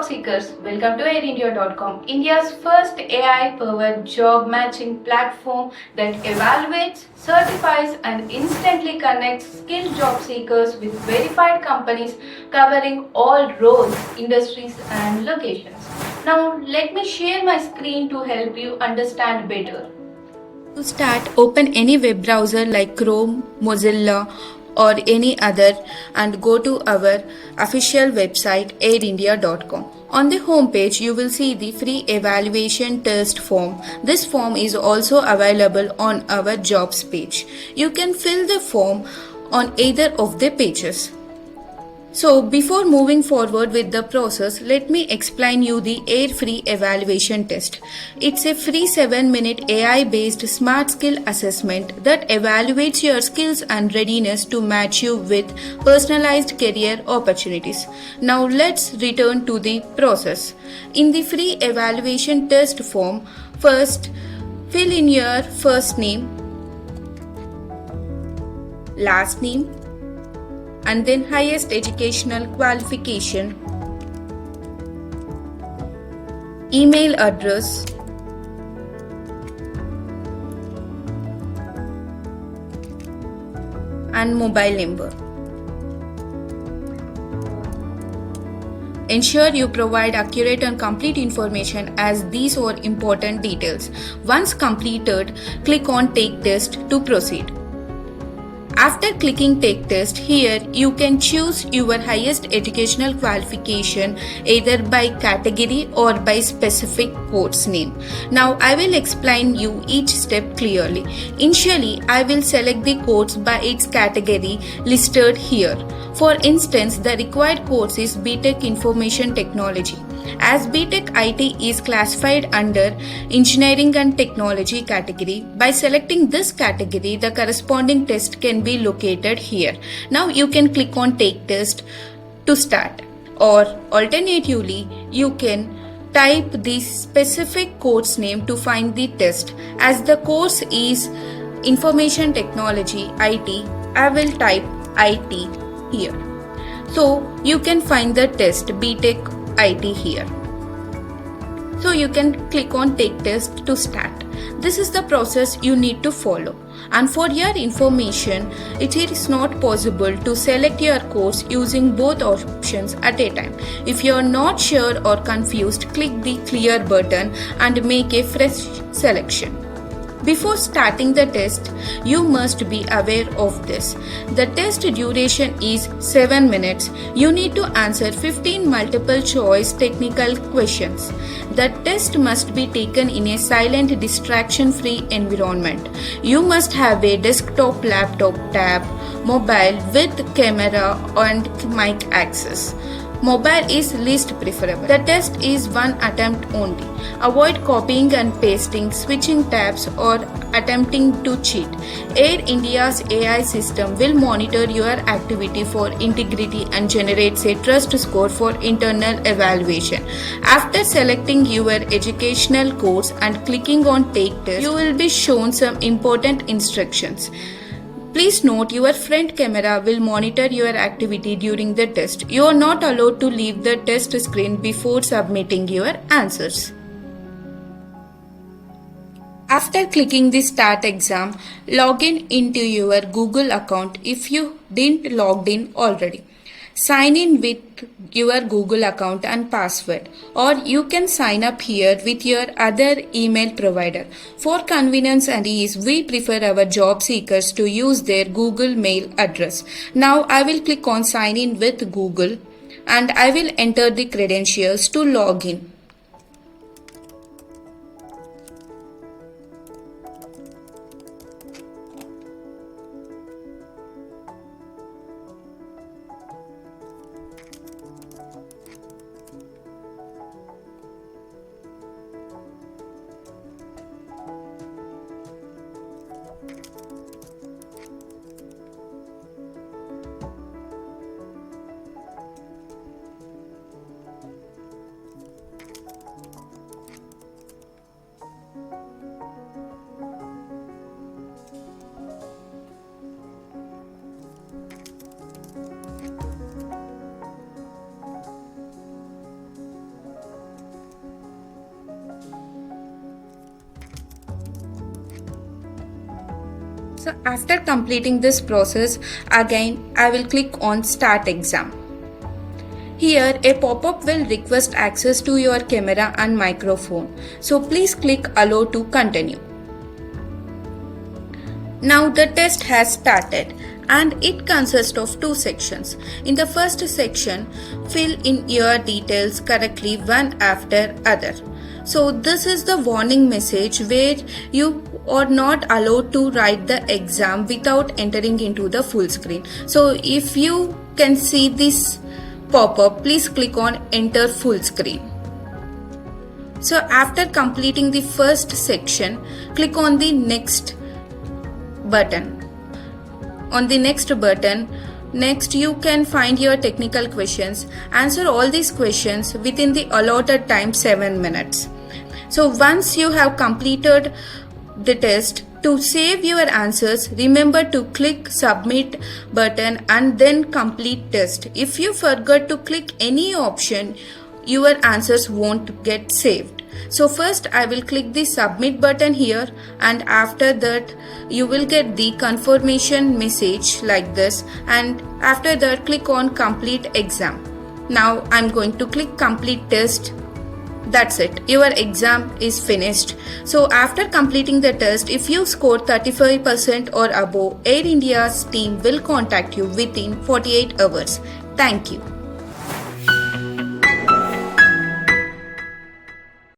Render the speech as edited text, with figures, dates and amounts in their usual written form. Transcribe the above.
job seekers, welcome to AIERIndia.com, India's first AI-powered job matching platform that evaluates, certifies and instantly connects skilled job seekers with verified companies covering all roles, industries and locations. Now let me share my screen to help you understand better. To start, open any web browser like Chrome, Mozilla or any other and go to our official website AIERIndia.com. On the home page, you will see the free evaluation test form. This form is also available on our jobs page. You can fill the form on either of the pages. So before moving forward with the process, let me explain you the AIER free evaluation test. It's a free 7-minute AI-based smart skill assessment that evaluates your skills and readiness to match you with personalized career opportunities. Now let's return to the process. In the free evaluation test form, first fill in your first name, last name, and then highest educational qualification, email address, and mobile number. Ensure you provide accurate and complete information as these are important details. Once completed, click on Take Test to proceed. After clicking Take Test, here you can choose your highest educational qualification either by category or by specific course name. Now I will explain you each step clearly. Initially, I will select the course by its category listed here. For instance, the required course is BTech Information Technology. As BTech IT is classified under Engineering and Technology category, by selecting this category, the corresponding test can be located here. Now you can click on Take Test to start, or alternatively, you can type the specific course name to find the test. As the course is Information Technology IT, I will type IT here. So you can find the test BTech IT here. So you can click on Take Test to start. This is the process you need to follow. And for your information, it is not possible to select your course using both options at a time. If you are not sure or confused, click the Clear button and make a fresh selection. Before starting the test, you must be aware of this. The test duration is 7 minutes. You need to answer 15 multiple choice technical questions. The test must be taken in a silent, distraction-free environment. You must have a desktop, laptop, tab, mobile with camera and mic access. Mobile is least preferable. The test is one attempt only. Avoid copying and pasting, switching tabs or attempting to cheat. AIERIndia's AI system will monitor your activity for integrity and generates a trust score for internal evaluation. After selecting your educational course and clicking on Take Test, you will be shown some important instructions. Please note your front camera will monitor your activity during the test. You are not allowed to leave the test screen before submitting your answers. After clicking the Start Exam, log in into your Google account if you didn't logged in already. Sign in with your Google account and password, or you can sign up here with your other email provider. For convenience and ease, we prefer our job seekers to use their Google mail address. Now I will click on Sign in with Google and I will enter the credentials to log in. So after completing this process, again I will click on Start Exam. Here a pop-up will request access to your camera and microphone. So please click Allow to continue. Now the test has started and it consists of two sections. In the first section, fill in your details correctly one after other. So this is the warning message where you are not allowed to write the exam without entering into the full screen. So if you can see this pop-up, please click on Enter Full Screen. So after completing the first section, click on the Next button. On the Next button, next you can find your technical questions. Answer all these questions within the allotted time 7 minutes. So once you have completed the test, to save your answers, remember to click Submit button and then Complete Test. If you forget to click any option, your answers won't get saved. So first I will click the Submit button here, and after that you will get the confirmation message like this, and after that click on Complete Exam. Now I'm going to click Complete Test. That's it, your exam is finished. So after completing the test, if you score 35% or above, AIER India's team will contact you within 48 hours. Thank you.